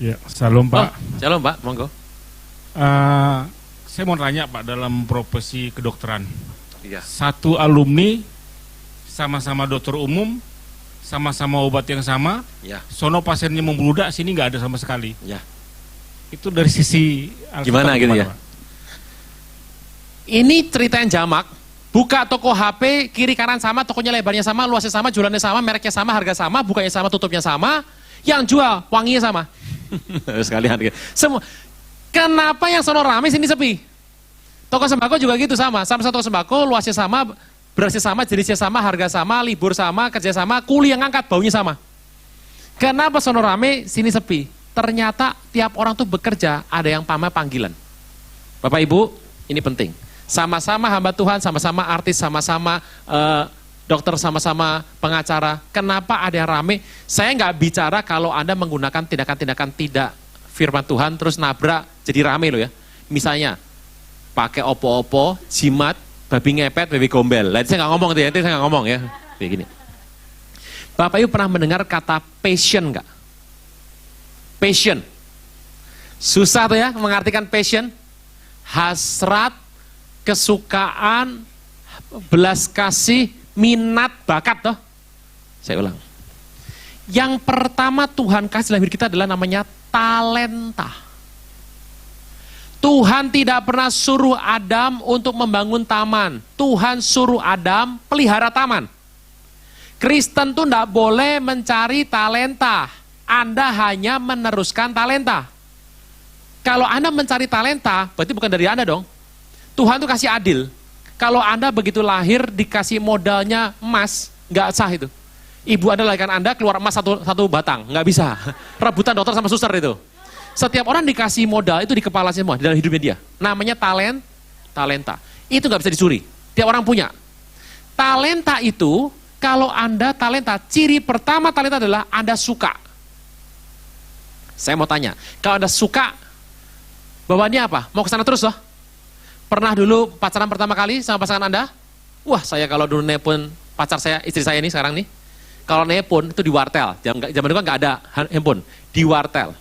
Ya, salam Pak. Shalom Pak, monggo. Saya mau tanya Pak, dalam profesi kedokteran, Iya. satu alumni sama-sama dokter umum, sama-sama obat yang sama, Ya. sono pasiennya membludak, sini nggak ada sama sekali. Ya. Itu dari sisi Gimana gitu ya? Pak? Ini cerita yang jamak. Buka toko HP, kiri kanan sama, tokonya lebarnya sama, luasnya sama, jualannya sama, mereknya sama, harga sama, bukanya sama, tutupnya sama, yang jual wanginya sama. Sekalian. Semua. Kenapa yang sono rame sini sepi? Toko sembako juga gitu sama satu toko sembako, luasnya sama, berasnya sama, jenisnya sama, harga sama, libur sama, kerja sama, kuli yang angkat, baunya sama. Kenapa sono rame, sini sepi? Ternyata tiap orang tuh bekerja, ada yang panggilan. Bapak Ibu, ini penting. Sama-sama hamba Tuhan, sama-sama artis, sama-sama dokter, sama-sama pengacara. Kenapa ada yang rame? Saya nggak bicara kalau Anda menggunakan tindakan-tindakan tidak firman Tuhan, terus nabrak, jadi rame loh ya. Misalnya, pakai opo-opo, jimat, babi ngepet, babi gombel. Lah, saya nggak ngomong itu ya, saya nggak ngomong ya. Kayak gini. Bapak Ibu pernah mendengar kata passion nggak? Passion. Susah tuh ya mengartikan passion. Hasrat, kesukaan, belas kasih, minat, bakat toh. Saya ulang. Yang pertama Tuhan kasih dalam hidup kita adalah namanya talenta. Tuhan tidak pernah suruh Adam untuk membangun taman. Tuhan suruh Adam pelihara taman. Kristen tuh tidak boleh mencari talenta. Anda hanya meneruskan talenta. Kalau Anda mencari talenta, berarti bukan dari Anda dong. Tuhan tuh kasih adil. Kalau Anda begitu lahir dikasih modalnya emas, nggak sah itu. Ibu Anda lahirkan Anda keluar emas satu batang, nggak bisa. Rebutan dokter sama suster itu. Setiap orang dikasih modal itu di kepala semua, di dalam hidupnya dia. Namanya talenta. Itu nggak bisa dicuri. Tiap orang punya. Talenta itu, kalau Anda talenta, ciri pertama talenta adalah Anda suka. Saya mau tanya, kalau Anda suka, bawaannya apa? Mau ke sana terus loh? Pernah dulu pacaran pertama kali sama pasangan Anda? Wah, saya kalau dulu nelpon pacar saya, istri saya ini sekarang nih, kalau nelpon itu di wartel. Zaman dulu kan nggak ada handphone, di wartel.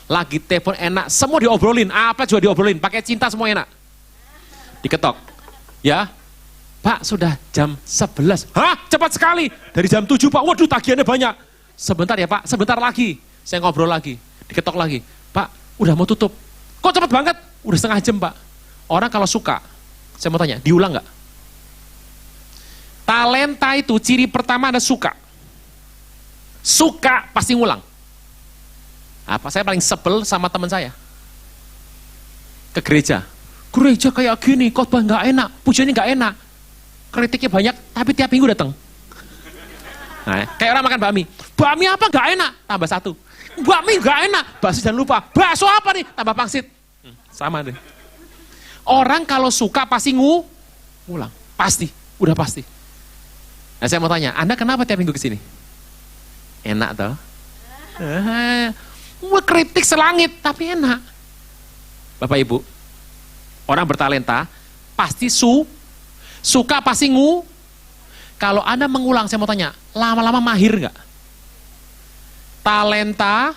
Lagi telepon enak, semua diobrolin, apa juga diobrolin, pakai cinta semua enak. Diketok. Ya, Pak sudah jam 11. Hah? Cepat sekali. Dari jam 7 Pak, waduh tagihannya banyak. Sebentar ya Pak, sebentar lagi. Saya ngobrol lagi, diketok lagi. Pak, udah mau tutup. Kok cepat banget? Udah setengah jam Pak. Orang kalau suka, saya mau tanya, diulang nggak? Talenta itu ciri pertama Anda suka. Suka pasti ngulang. Apa? Saya paling sebel sama teman saya. Ke gereja. Gereja kayak gini, khotbah nggak enak, pujiannya nggak enak. Kritiknya banyak, tapi tiap minggu datang. Nah, kayak orang makan bakmi. Bakmi apa nggak enak? Tambah satu. Bakmi nggak enak, bakso jangan lupa. Bakso apa nih? Tambah pangsit. Sama deh. Orang kalau suka pasti ngulang. Pasti, udah pasti. Nah, saya mau tanya, Anda kenapa tiap minggu ke sini? Enak toh? Kritik selangit, tapi enak. Bapak Ibu, orang bertalenta pasti suka pasti Kalau Anda mengulang, saya mau tanya, lama-lama mahir nggak? Talenta,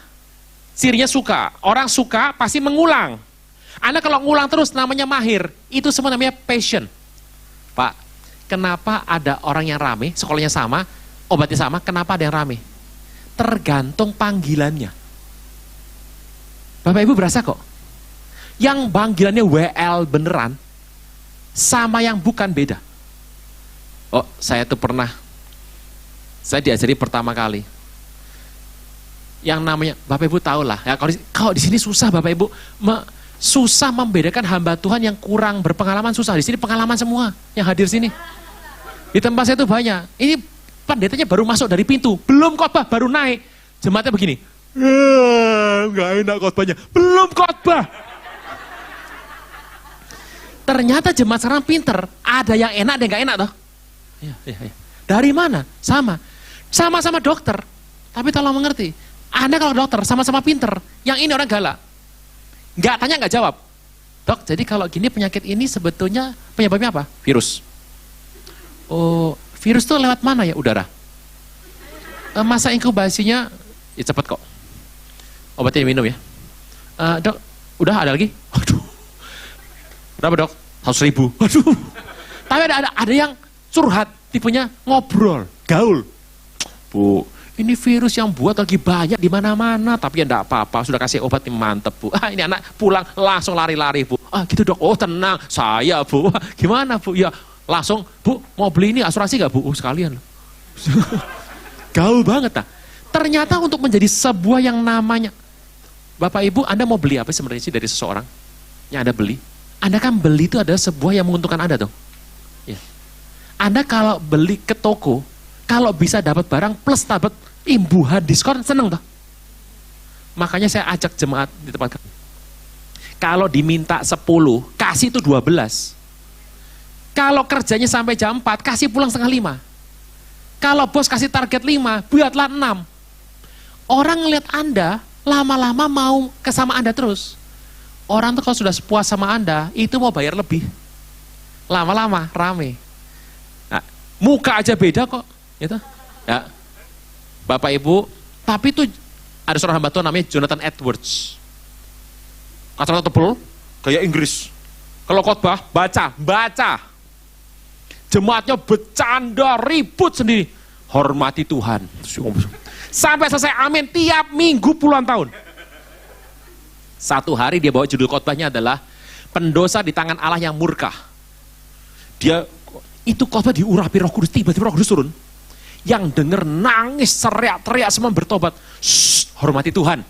cirinya suka. Orang suka pasti mengulang. Anda kalau ngulang terus namanya mahir, itu semua namanya passion. Pak, kenapa ada orang yang rame, sekolahnya sama, obatnya sama, kenapa ada yang rame? Tergantung panggilannya. Bapak Ibu berasa kok, yang panggilannya WL beneran, sama yang bukan beda. Oh, saya tuh pernah, saya diajari pertama kali. Yang namanya, Bapak Ibu tahu lah, ya, kalau di sini susah Bapak Ibu, susah membedakan hamba Tuhan yang kurang berpengalaman, susah. Di sini pengalaman semua yang hadir sini. Di tempat saya itu banyak. Ini pendetanya baru masuk dari pintu, belum khotbah, baru naik. Jemaatnya begini. Nggak enak khotbahnya, belum khotbah. Ternyata jemaat sekarang pinter, ada yang enak, ada yang nggak enak toh. Ya. Dari mana? Sama-sama dokter, tapi tolong mengerti. Anda kalau dokter sama-sama pinter, yang ini orang galak. Nggak tanya, nggak jawab. Dok, jadi kalau gini penyakit ini sebetulnya penyebabnya apa? Virus. Oh, virus tuh lewat mana ya? Udara. Masa inkubasinya, ya cepet kok. Obatnya diminum ya. Dok, udah ada lagi? Waduh, berapa dok? 100.000. Waduh. Tapi ada yang curhat, tipenya ngobrol, gaul. Bu, ini virus yang buat lagi banyak di mana-mana, tapi ya enggak apa-apa, sudah kasih obat yang mantep bu. Ini anak pulang langsung lari-lari bu. Gitu dok, oh tenang, saya bu. Gimana bu? Ya langsung, bu mau beli ini asuransi gak bu? Sekalian. Gaul banget nah. Ternyata untuk menjadi sebuah yang namanya, Bapak Ibu, Anda mau beli apa sebenarnya sih dari seseorang yang Anda beli? Anda kan beli itu adalah sebuah yang menguntungkan Anda dong. Ya. Anda kalau beli ke toko, kalau bisa dapat barang plus dapat imbuhan diskon, seneng toh? Makanya saya ajak jemaat di tempat kami. Kalau diminta 10, kasih itu 12. Kalau kerjanya sampai jam 4, kasih pulang setengah 5. Kalau bos kasih target 5, buatlah 6. Orang ngeliat Anda, lama-lama mau sama Anda terus. Orang tuh kalau sudah puas sama Anda, itu mau bayar lebih. Lama-lama, rame. Nah, muka aja beda kok. Gitu. Ya. Bapak Ibu, tapi itu ada seorang hamba Tuhan namanya Jonathan Edwards. Kacamata tebel, gaya Inggris. Kalau khotbah, baca. Jemaatnya bercanda, ribut sendiri. Hormati Tuhan. Sampai selesai amin tiap minggu puluhan tahun. Satu hari dia bawa judul khotbahnya adalah pendosa di tangan Allah yang murka. Dia itu khotbah diurapi Roh Kudus, tiba-tiba Roh Kudus turun. Yang denger nangis, teriak-teriak semua bertobat. Shh, hormati Tuhan.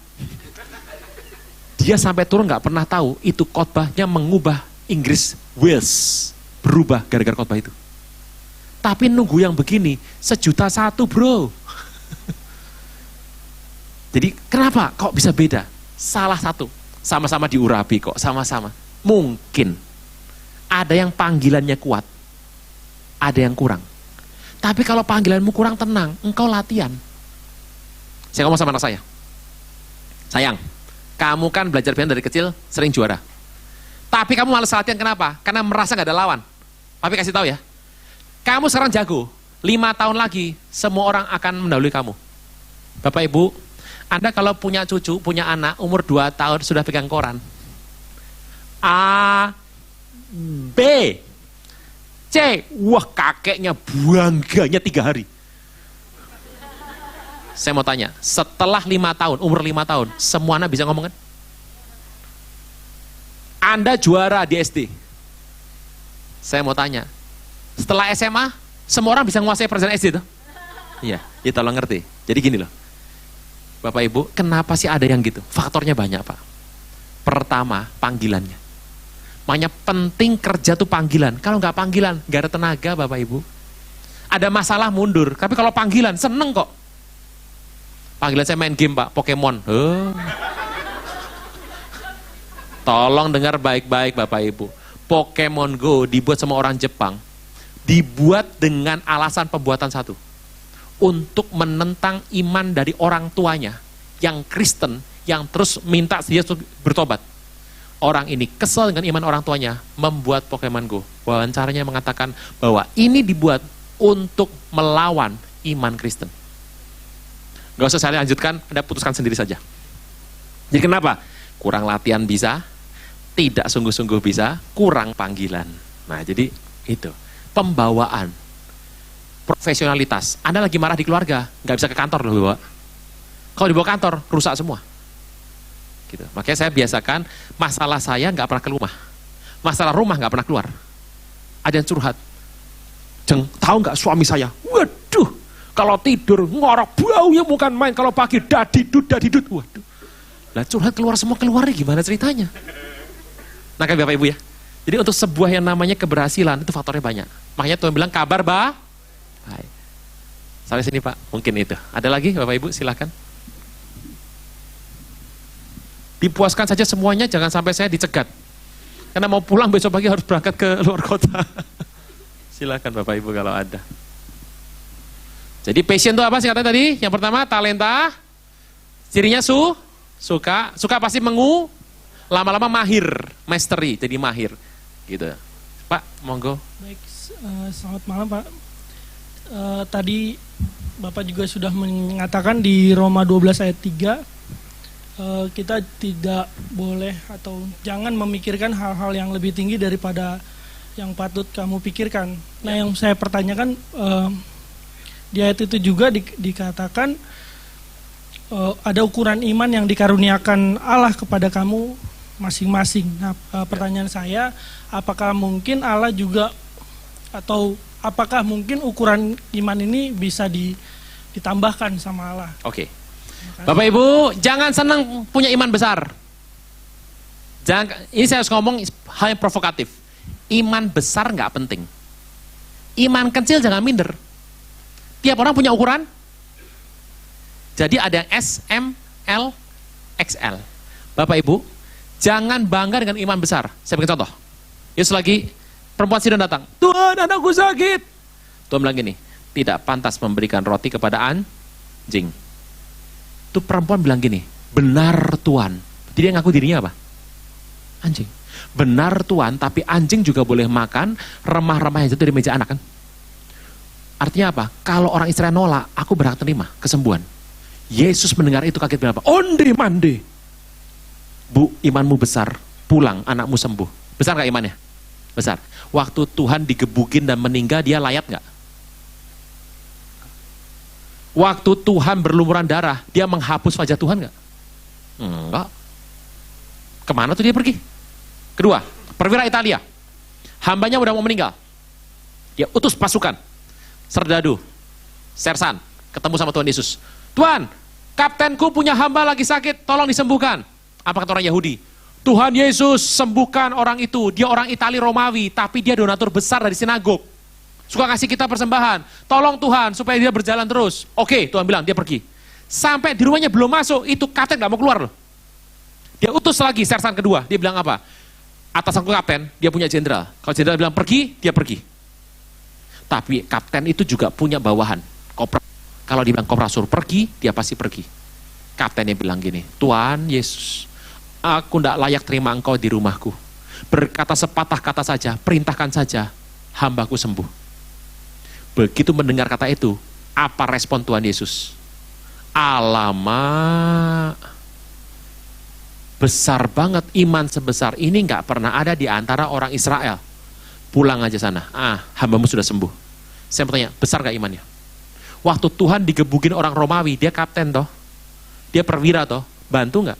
Dia sampai turun nggak pernah tahu itu khotbahnya mengubah Inggris Wales, berubah gara-gara khotbah itu. Tapi nunggu yang begini 1.100.000 bro. Jadi kenapa kok bisa beda? Salah satu, sama-sama diurapi kok, sama-sama. Mungkin ada yang panggilannya kuat, ada yang kurang. Tapi kalau panggilanmu kurang, tenang, engkau latihan. Saya ngomong sama anak saya, sayang, kamu kan belajar piano dari kecil, sering juara. Tapi kamu malas latihan, kenapa? Karena merasa gak ada lawan. Tapi kasih tahu ya, kamu sekarang jago, 5 tahun lagi, semua orang akan mendahului kamu. Bapak Ibu, Anda kalau punya cucu, punya anak, umur 2 tahun sudah pegang koran. A, B, C, wah kakeknya bangganya 3 hari. Saya mau tanya, setelah 5 tahun, umur 5 tahun, semua anak bisa ngomong kan? Anda juara di SD. Saya mau tanya, setelah SMA, semua orang bisa menguasai perjalanan SD tuh? Iya, ya tolong ngerti. Jadi gini loh, Bapak Ibu, kenapa sih ada yang gitu? Faktornya banyak Pak. Pertama, panggilannya. Makanya penting kerja tuh panggilan. Kalau nggak panggilan, nggak ada tenaga Bapak Ibu. Ada masalah mundur, tapi kalau panggilan, seneng kok. Panggilan saya main game Pak, Pokemon. Tolong dengar baik-baik Bapak Ibu. Pokemon Go dibuat sama orang Jepang. Dibuat dengan alasan pembuatan satu. Untuk menentang iman dari orang tuanya yang Kristen, yang terus minta dia bertobat. Orang ini kesel dengan iman orang tuanya, membuat Pokemon Go. Wawancaranya mengatakan bahwa ini dibuat untuk melawan iman Kristen. Gak usah saya lanjutkan, Anda putuskan sendiri saja. Jadi kenapa? Kurang latihan bisa, tidak sungguh-sungguh bisa, kurang panggilan. Nah jadi itu, pembawaan. Profesionalitas. Anda lagi marah di keluarga, nggak bisa ke kantor loh bawa. Kalau dibawa kantor, rusak semua. Gitu. Makanya saya biasakan masalah saya nggak pernah ke rumah, masalah rumah nggak pernah keluar. Ada yang curhat, Jeng, tahu nggak suami saya? Waduh, kalau tidur ngorok baunya bukan main, kalau pagi dadidut. Waduh, lah curhat keluar semua, keluarnya gimana ceritanya? Nah kan Bapak Ibu ya. Jadi untuk sebuah yang namanya keberhasilan itu faktornya banyak. Makanya Tuhan bilang kabar baik. Sampai sini Pak, mungkin itu. Ada lagi Bapak Ibu, silakan. Dipuaskan saja semuanya, jangan sampai saya dicegat. Karena mau pulang besok pagi harus berangkat ke luar kota. Silakan Bapak Ibu kalau ada. Jadi passion itu apa sih katanya tadi? Yang pertama talenta, cirinya suka pasti lama-lama mahir, mastery, jadi mahir. Gitu. Pak, monggo. Baik, selamat malam Pak. Tadi Bapak juga sudah mengatakan di Roma 12 ayat 3, kita tidak boleh atau jangan memikirkan hal-hal yang lebih tinggi daripada yang patut kamu pikirkan. Nah, yang saya pertanyakan, di ayat itu juga dikatakan ada ukuran iman yang dikaruniakan Allah kepada kamu masing-masing. Nah, pertanyaan saya, apakah mungkin Allah juga, atau apakah mungkin ukuran iman ini bisa ditambahkan sama Allah? Oke. Bapak Ibu, jangan senang punya iman besar. Ini saya harus ngomong hal yang provokatif. Iman besar nggak penting. Iman kecil jangan minder. Tiap orang punya ukuran. Jadi ada yang S, M, L, XL. Bapak Ibu, jangan bangga dengan iman besar. Saya berikan contoh. Yesus lagi, perempuan Sidon datang. Tuhan, anakku sakit. Tuhan bilang gini, tidak pantas memberikan roti kepada anjing. Tuh perempuan bilang gini, benar Tuhan. Jadi dia ngaku dirinya apa? Anjing. Benar Tuhan, tapi anjing juga boleh makan remah-remah yang jatuh dari meja anak kan? Artinya apa? Kalau orang Israel nolak, aku berhak terima kesembuhan. Yesus mendengar itu kaget bilang apa? Onde mande. Bu, imanmu besar, pulang, anakmu sembuh. Besar gak imannya? Besar. Waktu Tuhan digebukin dan meninggal, dia layak gak? Waktu Tuhan berlumuran darah, dia menghapus wajah Tuhan gak? Enggak. Kemana tuh dia pergi? Kedua, perwira Italia. Hambanya udah mau meninggal. Dia utus pasukan. Serdadu, sersan, ketemu sama Tuhan Yesus. Tuhan, kaptenku punya hamba lagi sakit, tolong disembuhkan. Apa kata orang Yahudi? Tuhan Yesus sembuhkan orang itu. Dia orang Itali Romawi, tapi dia donatur besar dari sinagog. Suka ngasih kita persembahan. Tolong Tuhan supaya dia berjalan terus. Oke, Tuhan bilang, dia pergi. Sampai di rumahnya belum masuk, itu kapten gak mau keluar loh. Dia utus lagi sersan kedua. Dia bilang apa? Atasanku kapten, dia punya jenderal. Kalau jenderal bilang pergi, dia pergi. Tapi kapten itu juga punya bawahan. Kopral. Kalau dia bilang kopral suruh pergi, dia pasti pergi. Kaptennya bilang gini, Tuhan Yesus, aku tidak layak terima engkau di rumahku. Berkata sepatah kata saja, perintahkan saja, hambaku sembuh. Begitu mendengar kata itu, apa respon Tuhan Yesus? Alamak, besar banget iman sebesar ini nggak pernah ada di antara orang Israel. Pulang aja sana, hambamu sudah sembuh. Saya mau tanya, besar gak imannya? Waktu Tuhan digebukin orang Romawi, dia kapten toh, dia perwira toh, bantu nggak?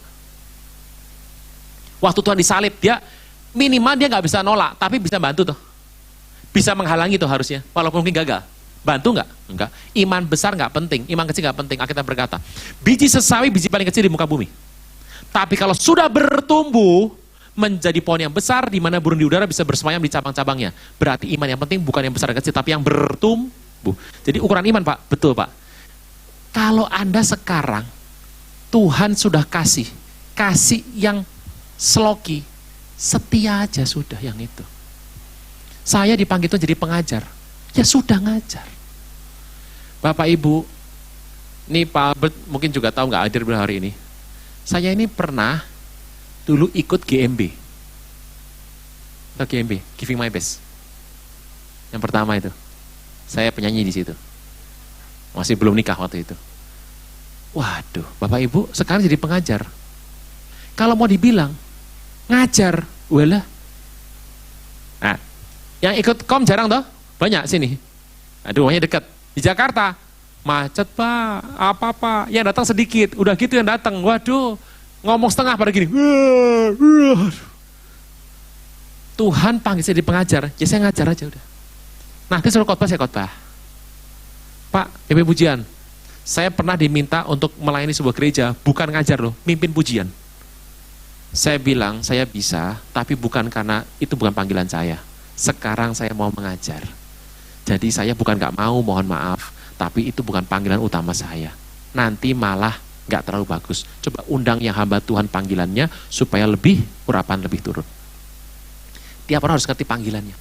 Waktu Tuhan disalib, dia minimal dia nggak bisa nolak, tapi bisa bantu toh. Bisa menghalangi tuh harusnya, walaupun mungkin gagal. Bantu nggak? Enggak. Iman besar nggak penting, iman kecil nggak penting. Alkitab berkata, biji sesawi biji paling kecil di muka bumi. Tapi kalau sudah bertumbuh menjadi pohon yang besar, di mana burung di udara bisa bersemayam di cabang-cabangnya. Berarti iman yang penting bukan yang besar dan kecil, tapi yang bertumbuh. Jadi ukuran iman Pak, betul Pak. Kalau Anda sekarang, Tuhan sudah kasih yang sloki, setia aja sudah yang itu. Saya dipanggil itu jadi pengajar, ya sudah ngajar. Bapak Ibu, ini Pak Albert mungkin juga tahu nggak hadir hari ini. Saya ini pernah dulu ikut GMB. Atau GMB, Giving My Best. Yang pertama itu. Saya penyanyi di situ. Masih belum nikah waktu itu. Waduh, Bapak Ibu sekarang jadi pengajar. Kalau mau dibilang ngajar, walah. Nah, yang ikut kom jarang toh? Banyak sini. Aduh, rumahnya dekat. Di Jakarta, macet Pak, apa-apa. Yang datang sedikit, udah gitu yang datang. Waduh, ngomong setengah pada gini. Tuhan panggil saya jadi pengajar, ya saya ngajar aja udah. Nanti suruh khotbah, saya khotbah. Pak, pimpin pujian. Saya pernah diminta untuk melayani sebuah gereja, bukan ngajar loh, mimpin pujian. Saya bilang, saya bisa, tapi bukan karena itu bukan panggilan saya. Sekarang saya mau mengajar. Jadi saya bukan gak mau, mohon maaf, tapi itu bukan panggilan utama saya. Nanti malah gak terlalu bagus. Coba undang yang hamba Tuhan panggilannya, supaya lebih, urapan lebih turun. Tiap orang harus ngerti panggilannya.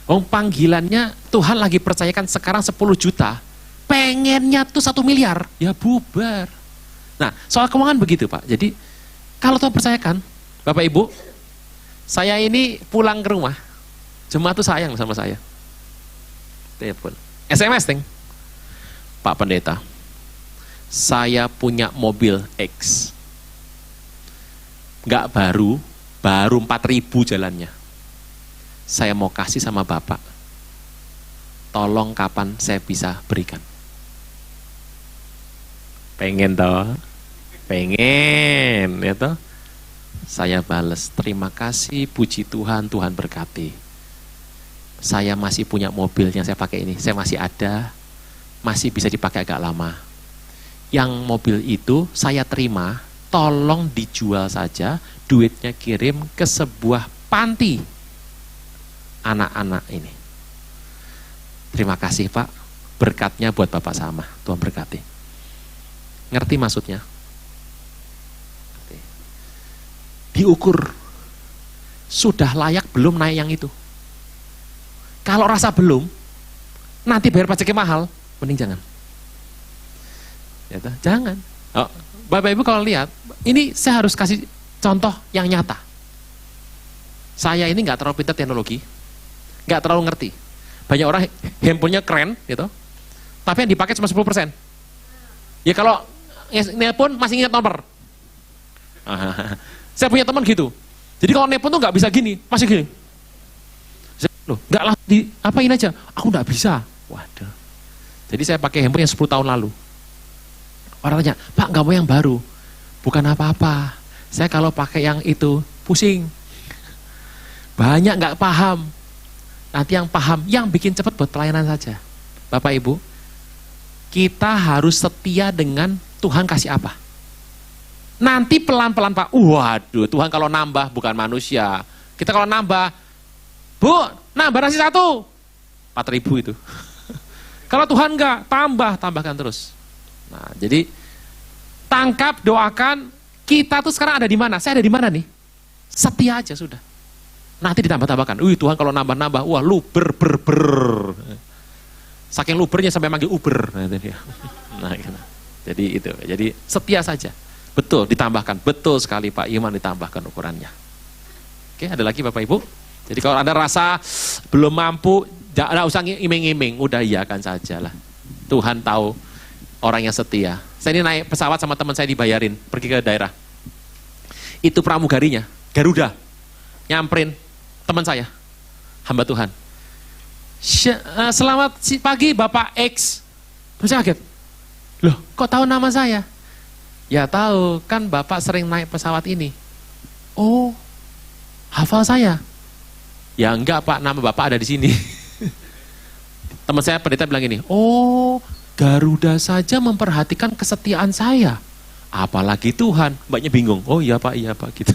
Panggilannya Tuhan lagi percayakan sekarang 10 juta, pengennya tuh 1 miliar, ya bubar. Nah, soal keuangan begitu Pak. Jadi, kalau Tuhan percayakan, Bapak Ibu, saya ini pulang ke rumah, jemaat tuh sayang sama saya. Telepon, SMS ting, Pak Pendeta, saya punya mobil X, nggak baru 4.000 jalannya. Saya mau kasih sama Bapak. Tolong kapan saya bisa berikan? Pengen toh? Pengen, ya toh? Saya bales, terima kasih, puji Tuhan, Tuhan berkati. Saya masih punya mobil yang saya pakai ini, saya masih ada, masih bisa dipakai agak lama. Yang mobil itu saya terima, tolong dijual saja, duitnya kirim ke sebuah panti anak-anak ini. Terima kasih Pak, berkatnya buat Bapak sama, Tuhan berkati. Ngerti maksudnya? Diukur, sudah layak belum naik yang itu. Kalau rasa belum, nanti bayar pajaknya mahal, mending jangan. Ya, jangan. Oh, Bapak Ibu kalau lihat, ini saya harus kasih contoh yang nyata. Saya ini nggak terlalu pintar teknologi, nggak terlalu ngerti. Banyak orang handphonenya keren, gitu, tapi yang dipakai cuma 10%. Ya kalau nelpon masih ingat nomor. Saya punya teman gitu. Jadi kalau nelpon tuh nggak bisa gini, masih gini. Loh, nggak lah, apain aja. Aku nggak bisa. Waduh. Jadi saya pakai handphone yang 10 tahun lalu. Orang tanya, Pak nggak mau yang baru? Bukan apa-apa. Saya kalau pakai yang itu pusing. Banyak nggak paham. Nanti yang paham, yang bikin cepat buat pelayanan saja. Bapak Ibu, kita harus setia dengan Tuhan kasih apa. Nanti pelan-pelan Pak, waduh Tuhan kalau nambah bukan manusia. Kita kalau nambah, Bu, nambah nasi 1, 4.000 itu. Kalau Tuhan enggak, tambahkan terus. Nah, jadi tangkap, doakan, kita tuh sekarang ada di mana? Saya ada di mana nih? Setia aja sudah. Nanti ditambah-tambahkan. Tuhan kalau nambah-nambah, wah luber, saking lubernya sampai manggil Uber. Nah, gitu. Jadi itu, jadi setia saja. Betul, ditambahkan. Betul sekali Pak Iman, ditambahkan ukurannya. Oke, ada lagi Bapak Ibu? Jadi kalau Anda rasa belum mampu, jangan usah iming-iming, udah iyakan saja lah. Tuhan tahu orang yang setia. Saya ini naik pesawat sama teman saya dibayarin, pergi ke daerah. Itu pramugarinya, Garuda, nyamperin teman saya, hamba Tuhan. Selamat pagi Bapak X. Saya kaget. Loh, kok tahu nama saya? Ya tahu, kan Bapak sering naik pesawat ini. Oh, hafal saya? Ya enggak Pak, nama Bapak ada di sini. Teman saya pendeta bilang gini, oh Garuda saja memperhatikan kesetiaan saya. Apalagi Tuhan. Mbaknya bingung, oh iya Pak gitu.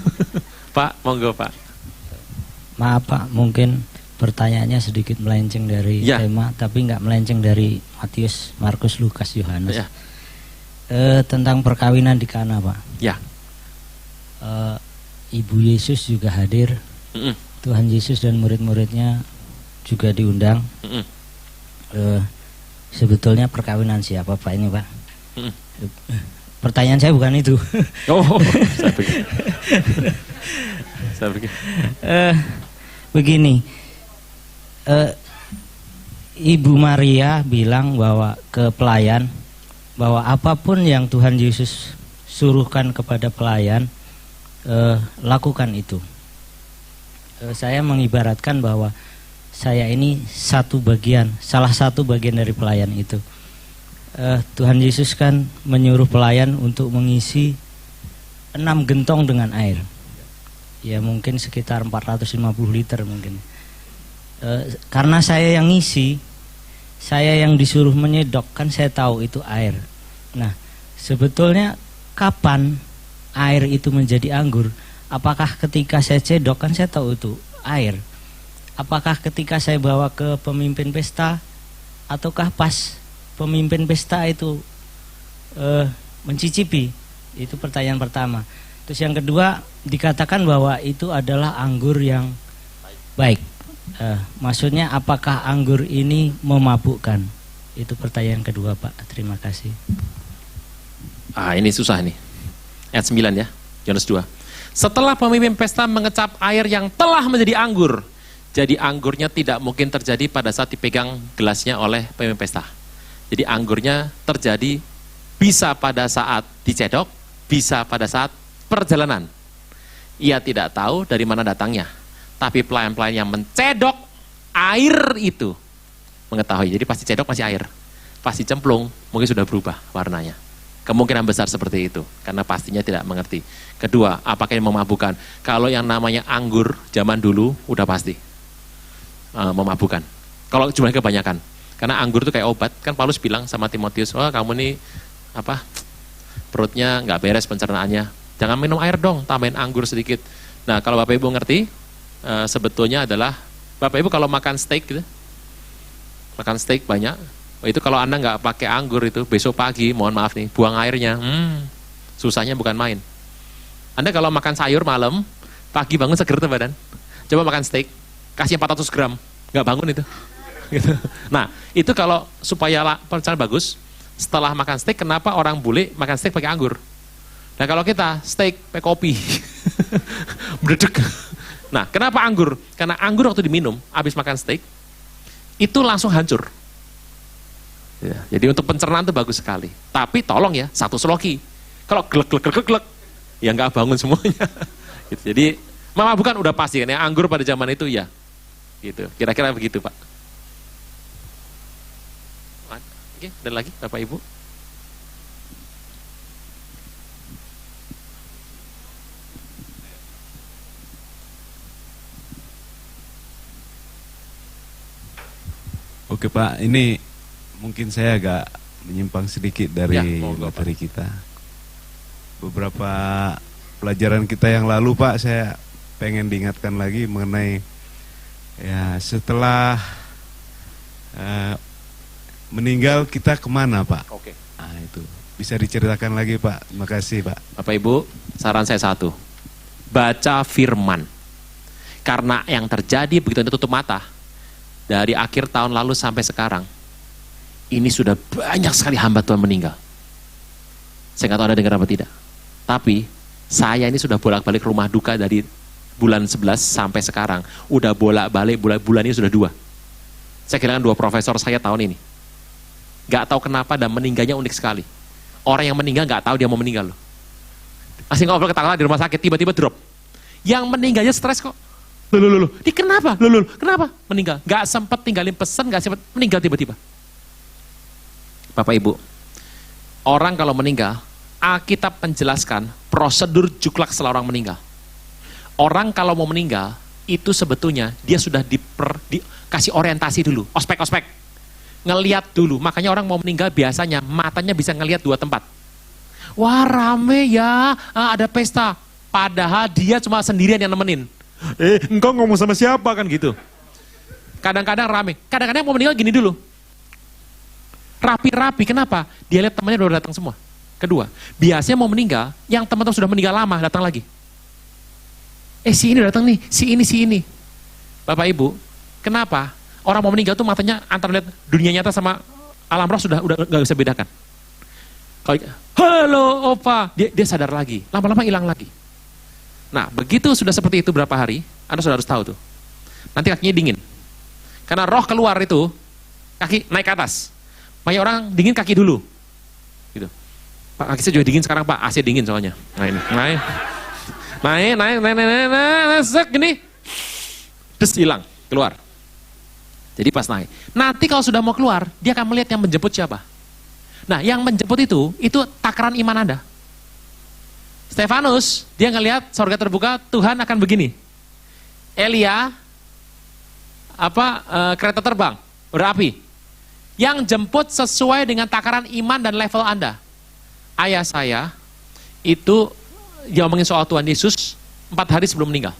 Pak, monggo Pak. Maaf Pak, mungkin pertanyaannya sedikit melenceng dari tema, tapi nggak melenceng dari Matius, Markus, Lukas, Yohanes. Ya. Tentang perkawinan di Kana Pak. Ya. Ibu Yesus juga hadir. Tuhan Yesus dan murid-muridnya juga diundang. Sebetulnya perkawinan siapa Pak ini Pak? Pertanyaan saya bukan itu. Oh, saya pikir. Begini, Ibu Maria bilang bahwa ke pelayan, bahwa apapun yang Tuhan Yesus suruhkan kepada pelayan, lakukan itu. Saya mengibaratkan bahwa saya ini salah satu bagian dari pelayan itu. Tuhan Yesus kan menyuruh pelayan untuk mengisi 6 gentong dengan air. Ya mungkin sekitar 450 liter mungkin. Karena saya yang ngisi, saya yang disuruh menyedok, kan saya tahu itu air. Nah, sebetulnya kapan air itu menjadi anggur? Apakah ketika saya cedok, kan saya tahu itu air. Apakah ketika saya bawa ke pemimpin pesta, ataukah pas pemimpin pesta itu mencicipi? Itu pertanyaan pertama. Terus yang kedua, dikatakan bahwa itu adalah anggur yang baik. Maksudnya apakah anggur ini memabukkan? Itu pertanyaan kedua Pak. Terima kasih. Ini susah nih. Ayat 9 ya, Yohanes 2. Setelah pemimpin pesta mengecap air yang telah menjadi anggur, jadi anggurnya tidak mungkin terjadi pada saat dipegang gelasnya oleh pemimpin pesta. Jadi anggurnya terjadi bisa pada saat dicedok, bisa pada saat perjalanan. Ia tidak tahu dari mana datangnya. Tapi pelayan-pelayan yang mencedok air itu mengetahui. Jadi pasti cedok masih air. Pasti cemplung, mungkin sudah berubah warnanya. Kemungkinan besar seperti itu, karena pastinya tidak mengerti. Kedua, apakah yang memabukkan? Kalau yang namanya anggur zaman dulu, udah pasti memabukkan. Kalau jumlahnya kebanyakan. Karena anggur itu kayak obat, kan Paulus bilang sama Timotius, oh kamu nih perutnya nggak beres pencernaannya. Jangan minum air dong, tambahin anggur sedikit. Nah kalau Bapak Ibu ngerti, sebetulnya adalah, Bapak Ibu kalau makan steak gitu, makan steak banyak, itu kalau Anda nggak pakai anggur itu, besok pagi, mohon maaf nih, buang airnya, susahnya bukan main. Anda kalau makan sayur malam, pagi bangun seger tuh badan. Coba makan steak, kasih 400 gram, nggak bangun itu. Gitu. Nah, itu kalau supaya pencernaan bagus, setelah makan steak, kenapa orang bule makan steak pakai anggur? Nah, kalau kita steak pakai kopi, berdek. Nah, kenapa anggur? Karena anggur waktu diminum, habis makan steak, itu langsung hancur. Ya, jadi untuk pencernaan itu bagus sekali. Tapi tolong ya, satu sloki. Kalau glek, ya nggak bangun semuanya. Gitu. Jadi memabukkan udah pasti kan ya, anggur pada zaman itu ya. Gitu. Kira-kira begitu Pak. Oke, dan lagi Bapak Ibu. Oke Pak, ini mungkin saya agak menyimpang sedikit dari materi kita. Beberapa pelajaran kita yang lalu Pak, saya pengen diingatkan lagi mengenai ya setelah meninggal kita kemana Pak? Oke. Nah itu bisa diceritakan lagi Pak. Terima kasih Pak. Bapak Ibu, saran saya satu, baca firman. Karena yang terjadi begitu Anda tutup mata, dari akhir tahun lalu sampai sekarang, ini sudah banyak sekali hamba Tuhan meninggal. Saya nggak tahu Anda dengar apa tidak. Tapi saya ini sudah bolak-balik rumah duka dari bulan 11 sampai sekarang. Udah bolak-balik, bulan ini sudah 2. Saya kehilangan 2 profesor saya tahun ini. Gak tahu kenapa dan meninggalnya unik sekali. Orang yang meninggal gak tahu dia mau meninggal loh. Masih ngobrol ketawa di rumah sakit, tiba-tiba drop. Yang meninggalnya stres kok. Loh. Ini kenapa? Kenapa? Meninggal. Gak sempat tinggalin pesan, gak sempat meninggal tiba-tiba. Bapak Ibu, orang kalau meninggal, Alkitab menjelaskan prosedur juklak setelah orang meninggal. Orang kalau mau meninggal, itu sebetulnya dia sudah dikasih orientasi dulu, ospek. Ngeliat dulu, makanya orang mau meninggal biasanya matanya bisa ngeliat 2 tempat. Wah rame ya, ada pesta. Padahal dia cuma sendirian yang nemenin. Engkau ngomong sama siapa kan gitu. Kadang-kadang rame, kadang-kadang mau meninggal gini dulu. Rapi-rapi, kenapa? Dia lihat temannya udah datang semua. Kedua, biasanya mau meninggal, yang teman-teman sudah meninggal lama datang lagi. Si ini datang nih, si ini. Bapak Ibu, kenapa? Orang mau meninggal tuh matanya antara lihat dunia nyata sama alam roh sudah nggak bisa bedakan. Kalau halo opa, dia sadar lagi, lama-lama hilang lagi. Nah begitu sudah seperti itu berapa hari, Anda sudah harus tahu tuh. Nanti kakinya dingin, karena roh keluar itu kaki naik ke atas. Banyak orang dingin kaki dulu, gitu. Pak kaki saya juga dingin sekarang Pak, AC dingin soalnya. Naik, gini, terus hilang keluar. Jadi pas naik. Nanti kalau sudah mau keluar, dia akan melihat yang menjemput siapa. Nah, yang menjemput itu takaran iman Anda. Stefanus, dia ngelihat surga terbuka, Tuhan akan begini. Elia, kereta terbang, berapi. Yang jemput sesuai dengan takaran iman dan level Anda. Ayah saya, itu dia ngomongin soal Tuhan Yesus, 4 hari sebelum meninggal.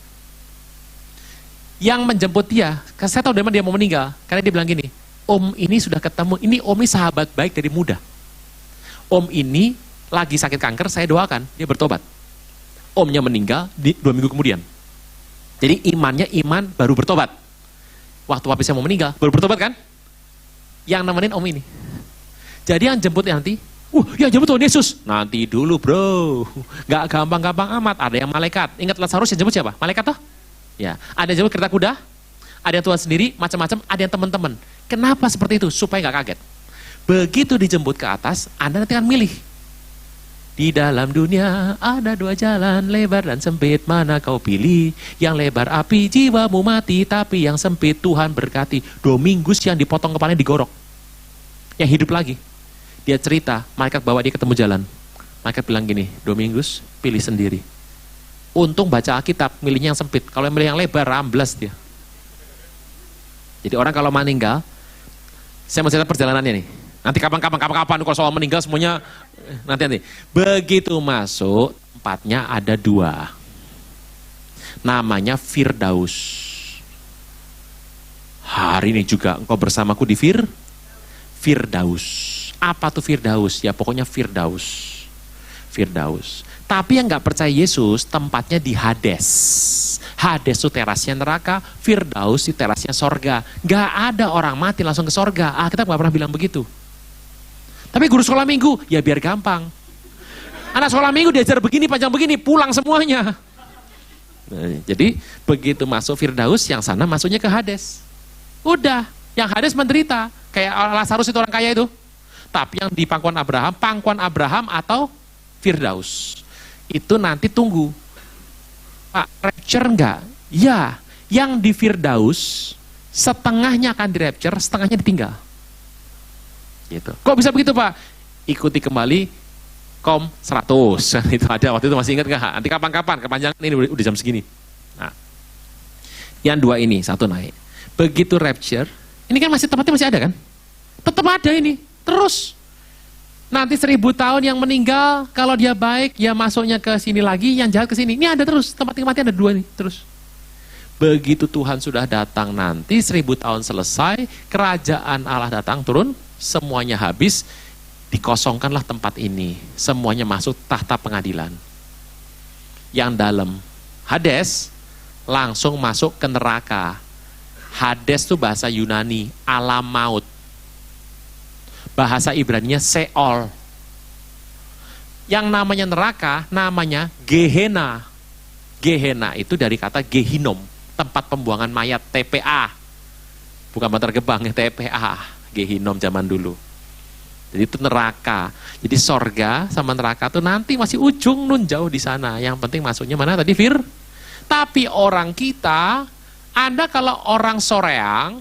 Yang menjemput dia, saya tahu dari mana dia mau meninggal, karena dia bilang gini, Om ini sudah ketemu, ini Om ini sahabat baik dari muda. Om ini lagi sakit kanker, saya doakan, dia bertobat. Omnya meninggal 2 minggu kemudian. Jadi imannya iman baru bertobat. Waktu papi saya mau meninggal, baru bertobat kan? Yang nemenin Om ini. Jadi yang jemput nanti, yang jemput Tuhan Yesus. Nanti dulu bro, gak gampang-gampang amat, ada yang malaikat. Ingat Lazarus yang jemput siapa? Malaikat toh? Ya, ada yang jemput kereta kuda, ada yang Tuhan sendiri, macam-macam, ada yang teman-teman. Kenapa seperti itu? Supaya nggak kaget. Begitu dijemput ke atas, Anda nanti akan milih. Di dalam dunia ada dua jalan, lebar dan sempit, mana kau pilih? Yang lebar api jiwamu mati, tapi yang sempit Tuhan berkati. Domingus yang dipotong kepalanya digorok, yang hidup lagi. Dia cerita, malaikat bawa dia ketemu jalan. Malaikat bilang gini, Domingus pilih sendiri. Untung baca Alkitab, milihnya yang sempit. Kalau yang milih yang lebar, ramblas dia. Jadi orang kalau meninggal, saya mau cerita perjalanannya nih. Nanti kapan kalau soal meninggal semuanya nanti. Begitu masuk, tempatnya ada dua. Namanya Firdaus. Hari ini juga engkau bersamaku di Firdaus. Apa tuh Firdaus? Ya pokoknya Firdaus. Tapi yang nggak percaya Yesus, tempatnya di Hades. Hades itu terasnya neraka, Firdaus itu terasnya sorga. Nggak ada orang mati langsung ke sorga. Kita nggak pernah bilang begitu. Tapi guru sekolah minggu, ya biar gampang. Anak sekolah minggu diajar begini, panjang begini, pulang semuanya. Nah, jadi begitu masuk Firdaus, yang sana masuknya ke Hades. Udah, yang Hades menderita. Kayak Lazarus itu orang kaya itu. Tapi yang di pangkuan Abraham atau Firdaus. Itu nanti tunggu. Pak, rapture enggak? Ya, yang di Firdaus, setengahnya akan di rapture, setengahnya ditinggal. Gitu. Kok bisa begitu Pak? Ikuti kembali Kom 100. Itu ada waktu itu, masih ingat nggak? Nanti kapan-kapan, kepanjangan ini udah jam segini. Nah, yang dua ini, satu naik. Begitu rapture, ini kan tempatnya masih ada kan? Tetap ada ini, terus. Nanti 1000 tahun yang meninggal, kalau dia baik, ya masuknya ke sini lagi, yang jahat ke sini. Ini ada terus, tempat-tempatnya ada dua nih, terus. Begitu Tuhan sudah datang nanti, 1000 tahun selesai, kerajaan Allah datang, turun, semuanya habis, dikosongkanlah tempat ini. Semuanya masuk tahta pengadilan. Yang dalam Hades, langsung masuk ke neraka. Hades itu bahasa Yunani, alam maut. Bahasa Ibraninya Seol. Yang namanya neraka, namanya Gehenna. Gehenna itu dari kata Gehinom, tempat pembuangan mayat, TPA. Bukan Bantar Gebang, ya TPA. Gehinom zaman dulu. Jadi itu neraka. Jadi sorga sama neraka itu nanti masih ujung nun jauh di sana. Yang penting masuknya mana tadi Tapi orang kita, Anda kalau orang Soreang,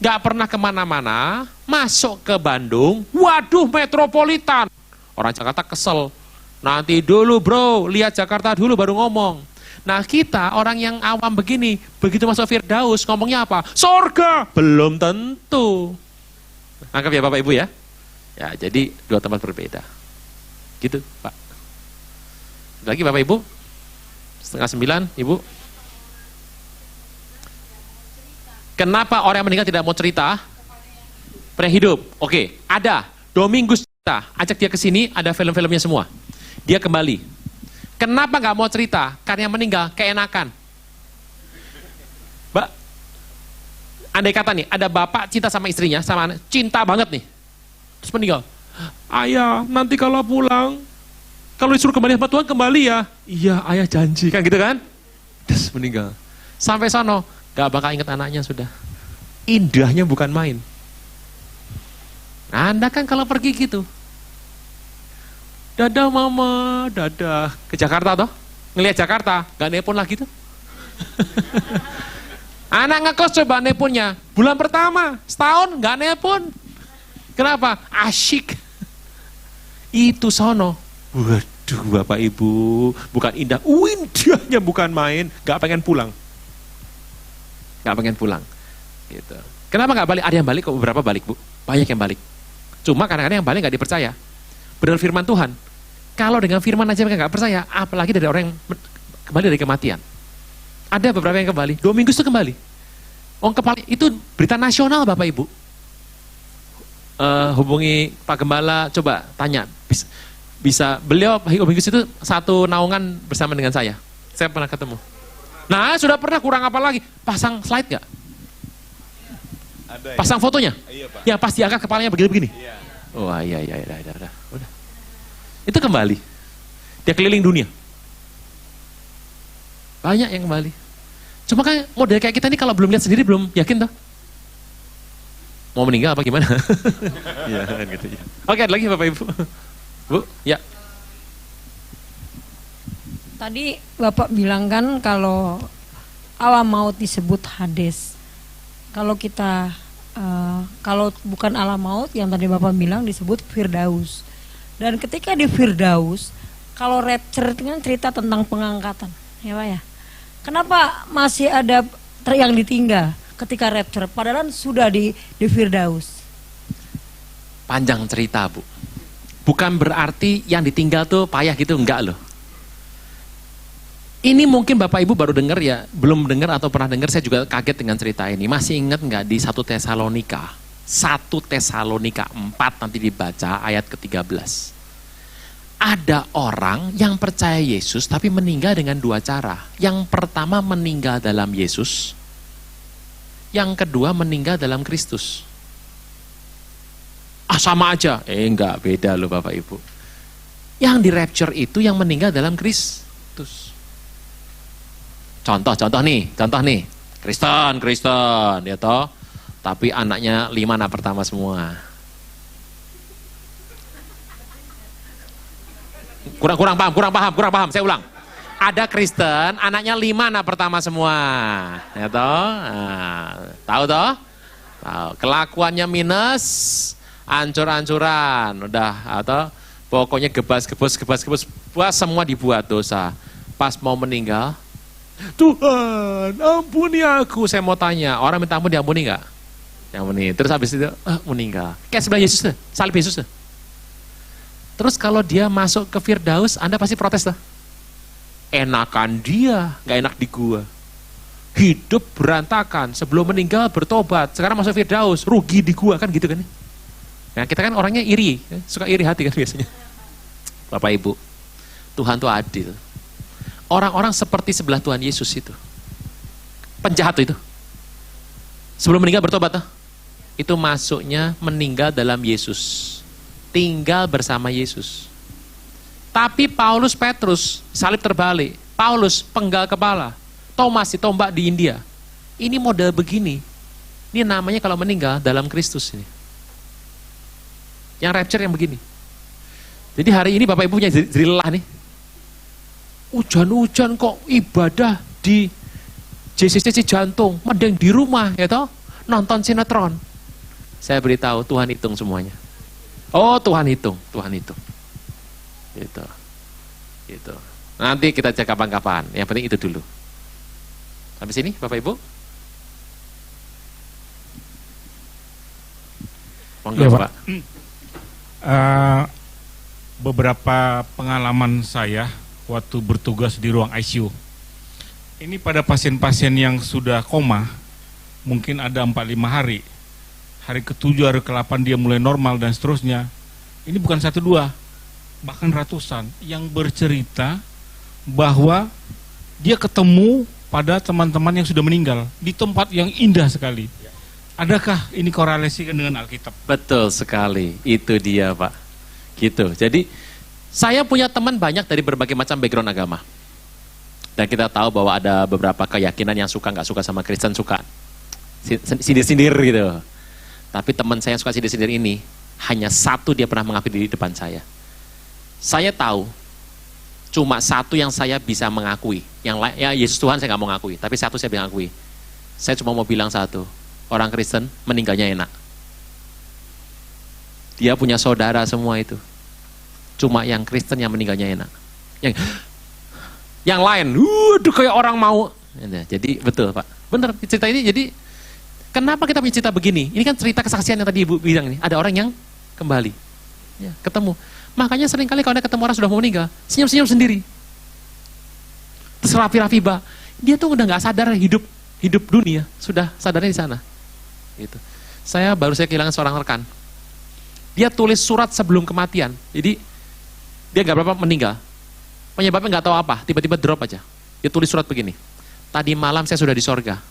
nggak pernah kemana-mana, masuk ke Bandung, waduh metropolitan. Orang Jakarta kesel. Nanti dulu bro, lihat Jakarta dulu baru ngomong. Nah kita orang yang awam begini, begitu masuk Firdaus ngomongnya apa? Sorga! Belum tentu. Anggap ya Bapak Ibu ya. Ya jadi dua tempat berbeda. Gitu Pak. Lagi Bapak Ibu? 8:30 Ibu. Kenapa orang yang meninggal tidak mau cerita? Pernah hidup. Oke, ada. Domingus cerita. Ajak dia ke sini, ada film-filmnya semua. Dia kembali. Kenapa nggak mau cerita? Karena yang meninggal keenakan. Mbak, andai kata nih, ada bapak cinta sama istrinya, sama anak, cinta banget nih. Terus meninggal. Ayah, nanti kalau pulang, kalau disuruh kembali sama Tuhan, kembali ya. Iya, ayah janji. Kan gitu kan? Terus meninggal. Sampai sono, gak bakal ingat anaknya sudah. Indahnya bukan main. Nah, Anda kan kalau pergi gitu. Dadah mama, dadah. Ke Jakarta toh? Ngelihat Jakarta, gak nelpon lagi tuh. Anak ngekos coba nelponnya. Bulan pertama, setahun gak nelpon. Kenapa? Asyik. Itu sono. Waduh Bapak Ibu, bukan indah. Indahnya bukan main, gak pengen pulang. Gak pengen pulang. Gitu. Kenapa gak balik? Ada yang balik kok, beberapa balik Bu. Banyak yang balik. Cuma kadang-kadang yang balik gak dipercaya. Benar firman Tuhan. Kalau dengan firman aja mereka gak percaya, apalagi dari orang yang kembali dari kematian. Ada beberapa yang kembali. 2 minggu itu kembali. Itu berita nasional Bapak Ibu. Hubungi Pak Gembala, coba tanya. Bisa beliau Minggus itu satu naungan bersama dengan saya. Saya pernah ketemu. Nah, sudah pernah, kurang apa lagi? Pasang slide gak? Ada, pasang ya? Fotonya? Iya, Pak. Ya, pas diangkat kepalanya begini-begini. Iya. Oh, iya, udah. Itu kembali. Dia keliling dunia. Banyak yang kembali. Cuma kan model kayak kita ini kalau belum lihat sendiri belum yakin toh. Mau meninggal apa gimana? Iya, kan gitu ya. Oke, ada lagi Bapak Ibu. Bu, ya. Tadi Bapak bilang kan kalau alam maut disebut Hades. Kalau kita kalau bukan alam maut yang tadi Bapak bilang disebut Firdaus. Dan ketika di Firdaus, kalau rapture itu kan cerita tentang pengangkatan, ya Pak ya. Kenapa masih ada yang ditinggal ketika rapture? Padahal sudah di Firdaus. Panjang cerita, Bu. Bukan berarti yang ditinggal tuh payah gitu, enggak loh. Ini mungkin Bapak Ibu baru dengar ya, belum dengar atau pernah dengar, saya juga kaget dengan cerita ini. Masih ingat nggak di 1 Tesalonika? 1 Tesalonika 4 nanti dibaca ayat ke-13. Ada orang yang percaya Yesus tapi meninggal dengan 2 cara. Yang pertama meninggal dalam Yesus, yang kedua meninggal dalam Kristus. Ah sama aja? Enggak, beda loh Bapak Ibu. Yang di rapture itu yang meninggal dalam Kristus. Contoh nih, Kristen, ya toh. Tapi anaknya 5 anak pertama semua. Kurang paham. Saya ulang. Ada Kristen, anaknya 5 anak pertama semua, ya toh. Nah, tahu toh? Tahu. Kelakuannya minus, ancur-ancuran, udah atau pokoknya gebas, semua dibuat dosa. Pas mau meninggal, Tuhan, ampuni aku. Saya mau tanya, orang minta ampun diampuni nggak? Diampuni. Terus habis itu meninggal. Kayak sebelah Yesus tuh, salib Yesus tuh. Terus kalau dia masuk ke Firdaus, Anda pasti protes tuh. Enakan dia, nggak enak di gua. Hidup berantakan, sebelum meninggal bertobat, sekarang masuk Firdaus, rugi di gua, kan gitu kan? Nah, kita kan orangnya iri, suka iri hati kan biasanya. Bapak Ibu, Tuhan tuh adil. Orang-orang seperti sebelah Tuhan Yesus itu, penjahat itu, sebelum meninggal bertobat tuh, itu masuknya meninggal dalam Yesus, tinggal bersama Yesus. Tapi Paulus, Petrus, salib terbalik. Paulus, penggal kepala. Thomas, ditombak di India. Ini model begini. Ini namanya kalau meninggal dalam Kristus ini. Yang rapture yang begini. Jadi hari ini Bapak Ibu punya jadi lelah nih. Hujan-hujan kok ibadah di JCC Jantung, mending di rumah ya toh, nonton sinetron. Saya beritahu Tuhan hitung semuanya. Oh Tuhan hitung. Gitu. Nanti kita cek kapan-kapan. Yang penting itu dulu. Sampai sini Bapak Ibu. Monggo Pak. Beberapa pengalaman saya waktu bertugas di ruang ICU. Ini pada pasien-pasien yang sudah koma, mungkin ada 4-5 hari. Hari ke-7, hari ke-8 dia mulai normal dan seterusnya. Ini bukan 1-2, bahkan ratusan yang bercerita bahwa dia ketemu pada teman-teman yang sudah meninggal di tempat yang indah sekali. Adakah ini korelasikan dengan Alkitab? Betul sekali, itu dia Pak. Gitu, jadi saya punya teman banyak dari berbagai macam background agama. Dan kita tahu bahwa ada beberapa keyakinan yang suka nggak suka sama Kristen, suka sindir-sindir gitu. Tapi teman saya yang suka sindir-sindir ini, hanya satu dia pernah mengakui di depan saya. Saya tahu, cuma satu yang saya bisa mengakui. Yang lain, ya Yesus Tuhan saya nggak mau ngakui, tapi satu saya bisa ngakui. Saya cuma mau bilang satu, orang Kristen meninggalnya enak. Dia punya saudara semua itu. Cuma yang Kristen yang meninggalnya enak. Yang lain, aduh kayak orang mau. Jadi betul Pak, bener cerita ini. Jadi kenapa kita punya cerita begini? Ini kan cerita kesaksian yang tadi Ibu bilang nih. Ada orang yang kembali, ya, ketemu. Makanya seringkali kalau Anda ketemu orang sudah mau meninggal, senyum-senyum sendiri. Terus rapi-rapi Pak, dia tuh udah nggak sadar hidup dunia, sudah sadarnya di sana. Gitu. Saya kehilangan seorang rekan. Dia tulis surat sebelum kematian. Jadi dia nggak berapa meninggal. Penyebabnya nggak tahu apa, tiba-tiba drop aja. Dia tulis surat begini. Tadi malam saya sudah di sorga.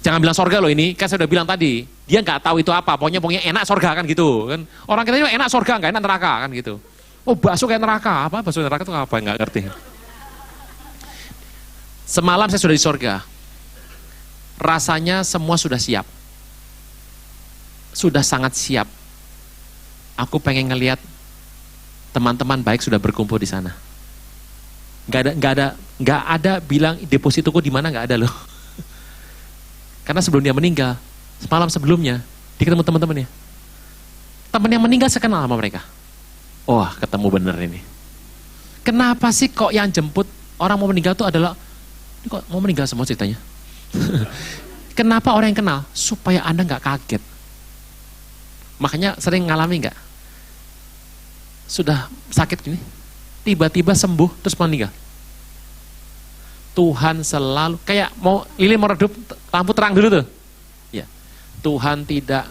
Jangan bilang sorga loh ini, kan saya udah bilang tadi. Dia nggak tahu itu apa, pokoknya enak sorga kan gitu. Kan orang kita juga enak sorga, nggak enak neraka kan gitu. Oh bakso kayak neraka, apa bakso neraka itu apa? Nggak ngerti. Semalam saya sudah di sorga. Rasanya semua sudah siap. Sudah sangat siap. Aku pengen ngelihat teman-teman baik sudah berkumpul di sana. Nggak ada bilang depositoku di mana, nggak ada loh. Karena sebelum dia meninggal, semalam sebelumnya dia ketemu teman-temannya. Teman yang meninggal sekenal sama mereka. Wah, ketemu bener ini. Kenapa sih kok yang jemput orang mau meninggal itu adalah, ini kok mau meninggal semua ceritanya? Kenapa orang yang kenal? Supaya Anda nggak kaget. Makanya sering ngalami nggak? Sudah sakit gini, tiba-tiba sembuh terus meninggal. Tuhan selalu kayak mau lilin mau redup, lampu terang dulu tuh. Ya, Tuhan tidak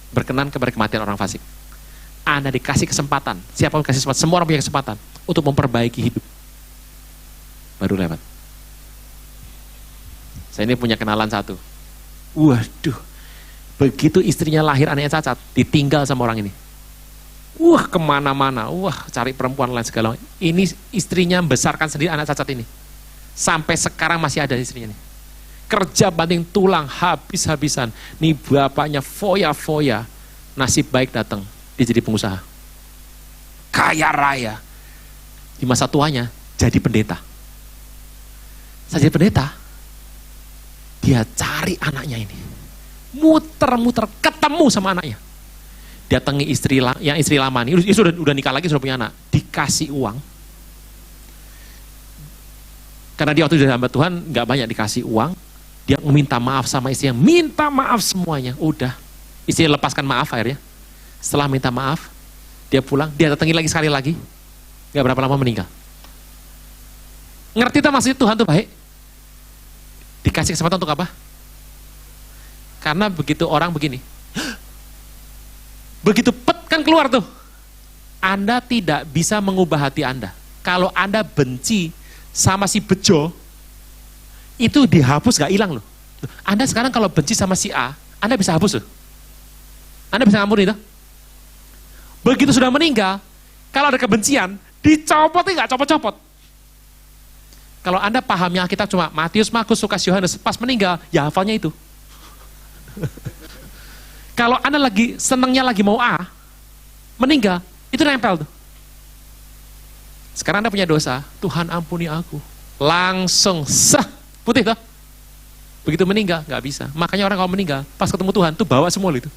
berkenan kepada kematian orang fasik. Anda dikasih kesempatan, siapapun kasih kesempatan, semua orang punya kesempatan untuk memperbaiki hidup. Baru lewat. Saya ini punya kenalan satu. Waduh, begitu istrinya lahir anaknya cacat, ditinggal sama orang ini. Wah, kemana-mana, cari perempuan lain segala. Ini istrinya membesarkan sendiri anak cacat ini. Sampai sekarang masih ada istrinya nih. Kerja banting tulang habis-habisan. Nih bapaknya foya-foya. Nasib baik datang, dia jadi pengusaha. Kaya raya. Di masa tuanya jadi pendeta. Saya jadi pendeta, dia cari anaknya ini. Muter-muter ketemu sama anaknya. Datangi istri lama nih, udah nikah lagi, sudah punya anak. Dikasih uang. Karena dia waktu di hamba Tuhan nggak banyak dikasih uang. Dia meminta maaf sama istrinya, minta maaf semuanya. Udah, istrinya lepaskan maaf akhirnya. Setelah minta maaf, dia pulang, dia datangi lagi sekali lagi. Gak berapa lama meninggal. Ngerti tak maksud Tuhan tuh baik? Dikasih kesempatan untuk apa? Karena begitu orang begini, begitu pet kan keluar tuh. Anda tidak bisa mengubah hati Anda. Kalau Anda benci sama si bejo, itu dihapus gak hilang loh. Anda sekarang kalau benci sama si A, Anda bisa hapus loh. Anda bisa ngampuni tuh. Begitu sudah meninggal, kalau ada kebencian, dicopotnya gak copot-copot. Kalau Anda pahamnya Alkitab cuma Matius, Markus, Lukas, Yohanes, pas meninggal, ya hafalnya itu. Kalau Anda lagi senangnya lagi mau A, meninggal, itu nempel tuh. Sekarang Anda punya dosa, Tuhan ampuni aku. Langsung sah, putih tuh. Begitu meninggal, nggak bisa. Makanya orang kalau meninggal, pas ketemu Tuhan, tuh bawa semua itu.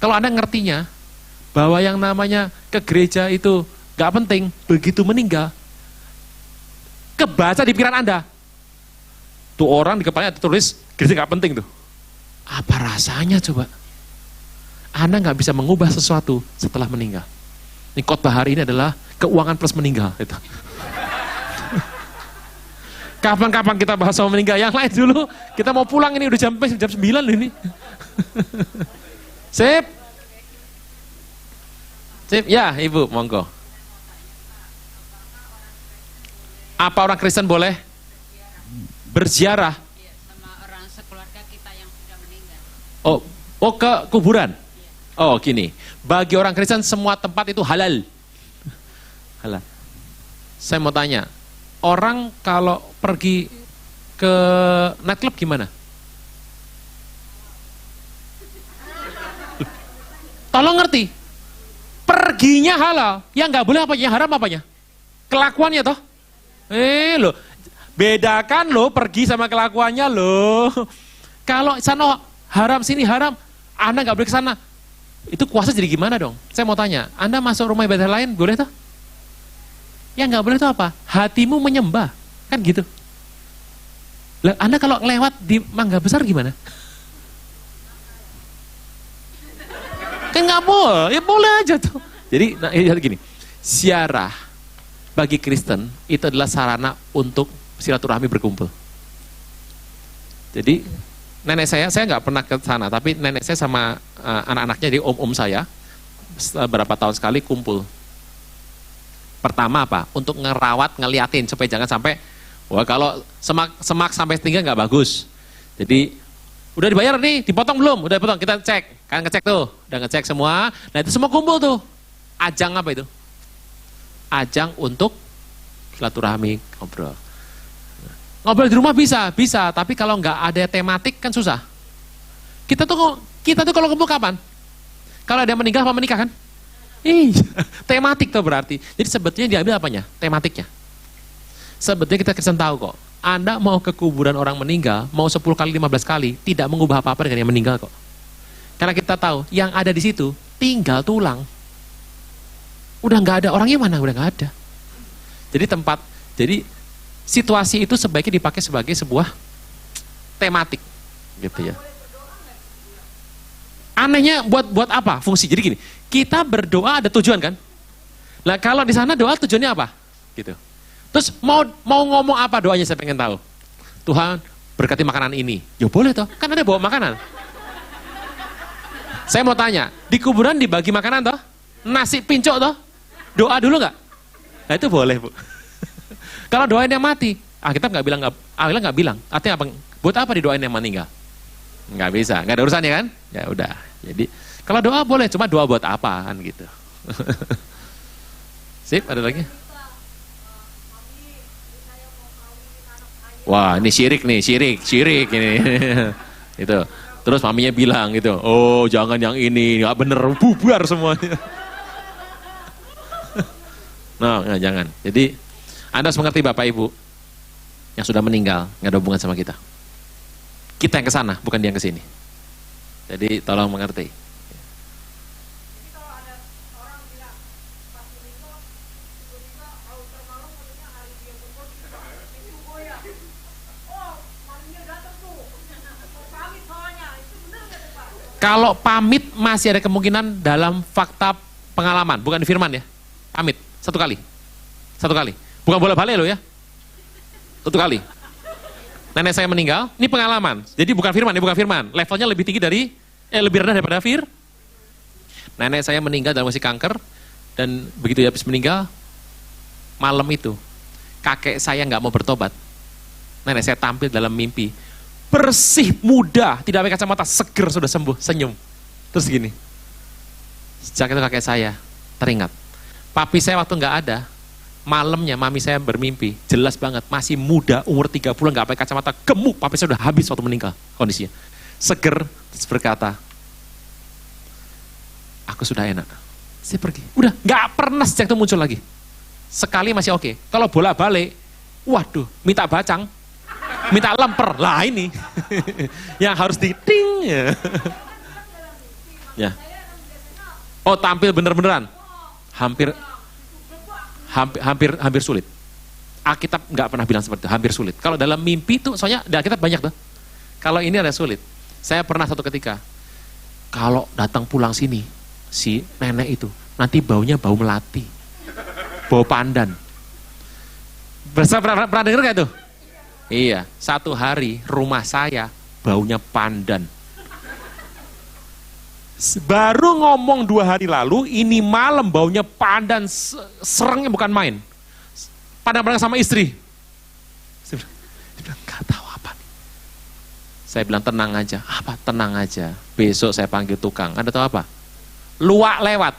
Kalau Anda ngertinya, bahwa yang namanya ke gereja itu nggak penting, begitu meninggal, kebaca di pikiran Anda. Tuh orang di kepalanya tertulis, gereja nggak penting tuh. Apa rasanya coba? Anda nggak bisa mengubah sesuatu setelah meninggal. Ini khotbah hari ini adalah keuangan plus meninggal. Itu. Kapan-kapan kita bahas soal meninggal, yang lain dulu. Kita mau pulang ini udah jam 9 loh ini. Sip. Sip, ya Ibu, monggo. Apa orang Kristen boleh berziarah? Sama orang sekeluarga kita yang sudah meninggal. Oh ke kuburan? Oh gini, bagi orang Kristen semua tempat itu halal. Halal. Saya mau tanya, orang kalau pergi ke nightclub gimana? Tolong ngerti, perginya halal, yang nggak boleh apa? Yang haram apanya? Kelakuannya toh? Loh, bedakan loh pergi sama kelakuannya loh. Kalau sana haram, sini haram, Anda nggak boleh ke sana. Itu kuasa jadi gimana dong? Saya mau tanya, Anda masuk rumah ibadah lain boleh toh? Yang nggak boleh itu apa? Hatimu menyembah, kan gitu. Lah, Anda kalau lewat di Mangga Besar gimana? Kan nggak boleh, ya boleh aja tuh. Jadi, gini, ziarah bagi Kristen itu adalah sarana untuk silaturahmi berkumpul. Jadi, nenek saya nggak pernah ke sana, tapi nenek saya sama anak-anaknya, jadi om-om saya, beberapa tahun sekali kumpul. Pertama apa? Untuk ngerawat, ngeliatin supaya jangan sampai, wah kalau semak sampai setinggi nggak bagus. Jadi udah dibayar nih, dipotong belum? Udah dipotong, kita cek, kan ngecek tuh, udah ngecek semua. Nah itu semua kumpul tuh. Ajang apa itu? Ajang untuk silaturahmi, ngobrol. Ngobrol di rumah bisa, tapi kalau nggak ada tematik kan susah. Kita tuh kalau kumpul kapan? Kalau ada yang meninggal apa menikah kan? Iya, tematik tuh berarti. Jadi sebetulnya diambil apanya? Tematiknya. Sebetulnya kita Kristen tahu kok. Anda mau ke kuburan orang meninggal, mau 10 kali, 15 kali, tidak mengubah apa-apa dengan yang meninggal kok. Karena kita tahu, yang ada di situ tinggal tulang. Udah nggak ada, orangnya mana? Udah nggak ada. Jadi situasi itu sebaiknya dipakai sebagai sebuah tematik, gitu ya. Anehnya buat apa fungsi? Jadi gini, kita berdoa ada tujuan kan? Nah kalau di sana doa tujuannya apa? Gitu. Terus mau ngomong apa doanya saya pengen tahu. Tuhan berkati makanan ini. Ya boleh toh, kan ada bawa makanan. Saya mau tanya, di kuburan dibagi makanan toh? Nasi pincuk toh? Doa dulu nggak? Nah itu boleh bu. Kalau doain yang mati, Alkitab nggak bilang. Artinya apa? Buat apa didoain yang meninggal? Nggak bisa, nggak ada urusannya kan? Ya udah. Jadi kalau doa boleh, cuma doa buat apa kan gitu. Sip, ada lagi? Wah, ini syirik ini. Itu. Terus maminya bilang gitu, oh jangan yang ini, nggak bener, bubar semuanya. Nah, jangan. Jadi Anda harus mengerti Bapak Ibu yang sudah meninggal, nggak ada hubungan sama kita. Kita yang ke sana, bukan dia yang ke sini. Jadi tolong mengerti. Kalau pamit masih ada kemungkinan dalam fakta pengalaman, bukan di firman ya. Pamit, satu kali. Bukan bola balik loh ya. Satu kali. Nenek saya meninggal, ini pengalaman. Jadi bukan firman. Levelnya lebih tinggi lebih rendah daripada Nenek saya meninggal dalam kondisi kanker, dan begitu habis meninggal, malam itu, kakek saya nggak mau bertobat. Nenek saya tampil dalam mimpi, bersih, muda, tidak pakai kacamata, seger, sudah sembuh, senyum. Terus gini, sejak itu kakek saya teringat. Papi saya waktu nggak ada, malamnya mami saya bermimpi, jelas banget, masih muda, umur 30, nggak pakai kacamata, gemuk, papi saya udah habis waktu meninggal kondisinya. Seger, terus berkata, aku sudah enak. Saya pergi. Udah, nggak pernah sejak itu muncul lagi. Sekali masih oke. Kalau bola balik, waduh, minta bacang, minta lemper. Lah ini, yang harus diting. Ya. Oh, tampil bener-beneran. Hampir sulit. Alkitab nggak pernah bilang seperti itu, hampir sulit. Kalau dalam mimpi tuh, soalnya di Alkitab banyak tuh. Kalau ini ada sulit. Saya pernah satu ketika, kalau datang pulang sini, si nenek itu, nanti baunya bau melati, bau pandan. Pernah denger gak tuh? Iya, satu hari rumah saya baunya pandan. Baru ngomong 2 hari lalu, ini malam baunya pandan, serengnya bukan main. Padang-padang sama istri. Dia bilang, gak tahu apa nih. Saya bilang, tenang aja. Apa? Tenang aja. Besok saya panggil tukang. Anda tahu apa? Luwak lewat.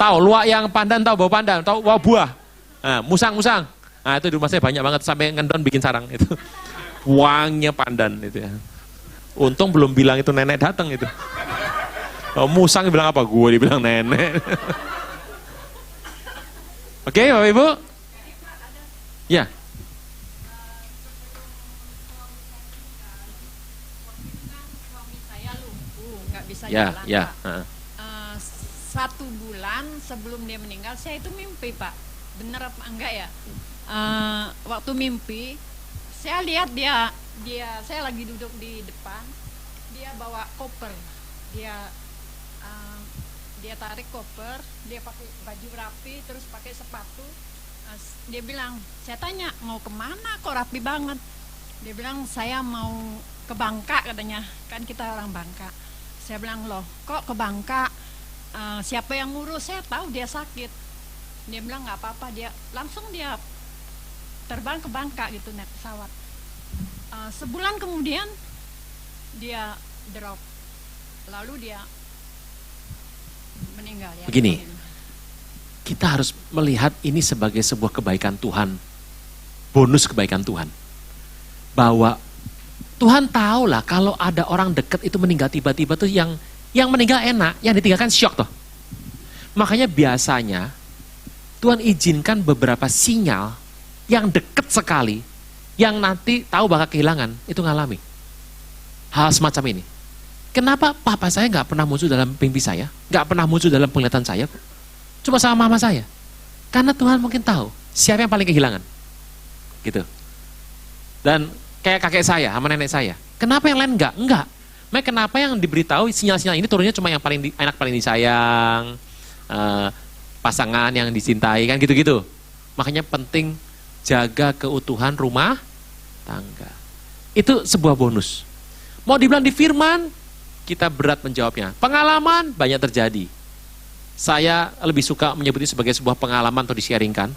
Tahu, luwak yang pandan, tahu bau pandan, tahu bau buah. Nah, musang-musang. Nah, itu di rumah saya banyak banget, sampai ngendon bikin sarang itu. Wanginya pandan itu ya. Untung belum bilang itu nenek datang itu. Oh, musang bilang apa? Gue dibilang nenek. Oke, Bapak Ibu? Ya. Suami saya lumpuh, nggak bisa Ya, jalan, ya. Pak. 1 bulan sebelum dia meninggal, saya itu mimpi, Pak. Bener apa enggak ya? Waktu mimpi, saya lihat saya lagi duduk di depan, dia bawa koper, dia tarik koper, dia pakai baju rapi, terus pakai sepatu. Dia bilang, saya tanya, mau kemana kok rapi banget? Dia bilang, saya mau ke Bangka katanya, kan kita orang Bangka. Saya bilang, loh kok ke Bangka? Siapa yang ngurus? Saya tahu dia sakit. Dia bilang nggak apa-apa, dia terbang ke Bangka gitu, naik pesawat. Sebulan kemudian dia drop, lalu dia meninggal ya. Begini, kita harus melihat ini sebagai sebuah kebaikan Tuhan, bonus kebaikan Tuhan. Bahwa Tuhan tahu lah kalau ada orang dekat itu meninggal tiba-tiba tuh yang meninggal enak, yang ditinggalkan syok toh. Makanya biasanya Tuhan izinkan beberapa sinyal yang deket sekali, yang nanti tahu bakal kehilangan, itu ngalami hal semacam ini. Kenapa papa saya nggak pernah muncul dalam mimpi saya, nggak pernah muncul dalam penglihatan saya, cuma sama mama saya? Karena Tuhan mungkin tahu siapa yang paling kehilangan, gitu. Dan kayak kakek saya sama nenek saya, kenapa yang lain enggak? Enggak. Makanya kenapa yang diberitahu sinyal-sinyal ini turunnya cuma yang paling anak paling disayang, pasangan yang dicintai, kan gitu-gitu. Makanya penting jaga keutuhan rumah tangga. Itu sebuah bonus. Mau dibilang di firman, kita berat menjawabnya. Pengalaman banyak terjadi. Saya lebih suka menyebutnya sebagai sebuah pengalaman atau di-sharingkan,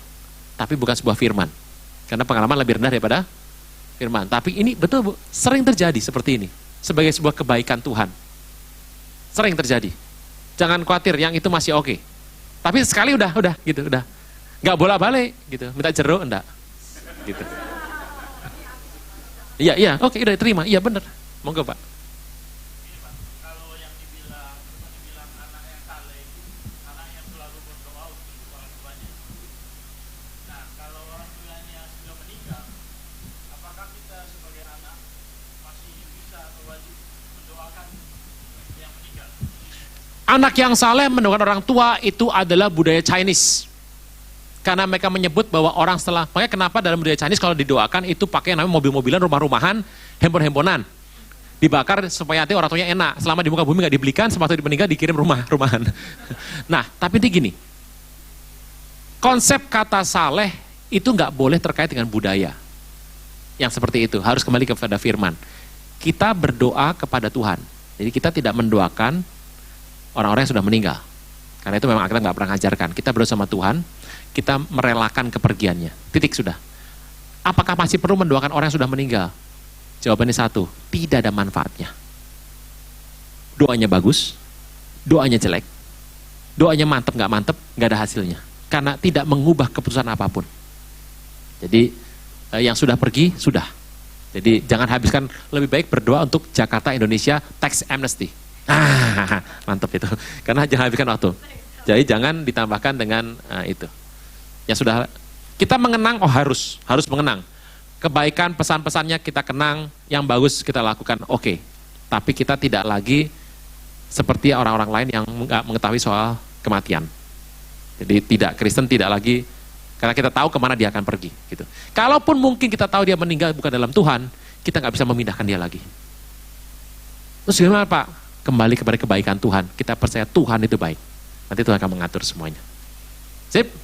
tapi bukan sebuah firman. Karena pengalaman lebih rendah daripada firman. Tapi ini betul Bu, sering terjadi seperti ini. Sebagai sebuah kebaikan Tuhan. Sering terjadi. Jangan khawatir, yang itu masih oke. Tapi sekali udah gitu, udah. Nggak bolak-balik gitu, minta jeruk enggak. Gitu. Iya, oke, udah terima. Iya benar. Monggo Pak. Kalau yang dibilang anak yang saleh itu anak yang selalu berdoa untuk orang tuanya. Nah, kalau orang tuanya sudah meninggal, apakah kita sebagai anak masih bisa atau wajib mendoakan yang meninggal? Anak yang saleh mendoakan orang tua itu adalah budaya Chinese. Karena mereka menyebut bahwa orang setelah, makanya kenapa dalam budaya Chinese kalau didoakan itu pakai namanya mobil-mobilan, rumah-rumahan, handphone-handphonean. Dibakar supaya nanti orang tuanya enak. Selama di muka bumi nggak dibelikan, semasa meninggal dikirim rumahan. Nah, tapi ini gini, konsep kata saleh itu nggak boleh terkait dengan budaya yang seperti itu. Harus kembali kepada firman. Kita berdoa kepada Tuhan. Jadi kita tidak mendoakan orang-orang yang sudah meninggal. Karena itu memang kita nggak pernah ngajarkan. Kita berdoa sama Tuhan, kita merelakan kepergiannya. Titik sudah. Apakah masih perlu mendoakan orang yang sudah meninggal? Jawabannya satu, tidak ada manfaatnya. Doanya bagus, doanya jelek, doanya mantep nggak mantep, nggak ada hasilnya. Karena tidak mengubah keputusan apapun. Jadi yang sudah pergi, sudah. Jadi jangan habiskan, lebih baik berdoa untuk Jakarta, Indonesia, tax amnesty. Mantep itu. Karena jangan habiskan waktu. Jadi jangan ditambahkan dengan itu. Yang sudah, kita mengenang, harus mengenang. Kebaikan pesan-pesannya kita kenang, yang bagus kita lakukan, oke. Tapi kita tidak lagi seperti orang-orang lain yang nggak mengetahui soal kematian. Jadi Kristen tidak lagi, karena kita tahu kemana dia akan pergi. Gitu. Kalaupun mungkin kita tahu dia meninggal bukan dalam Tuhan, kita nggak bisa memindahkan dia lagi. Terus gimana Pak? Kembali kepada kebaikan Tuhan. Kita percaya Tuhan itu baik. Nanti Tuhan akan mengatur semuanya. Sip?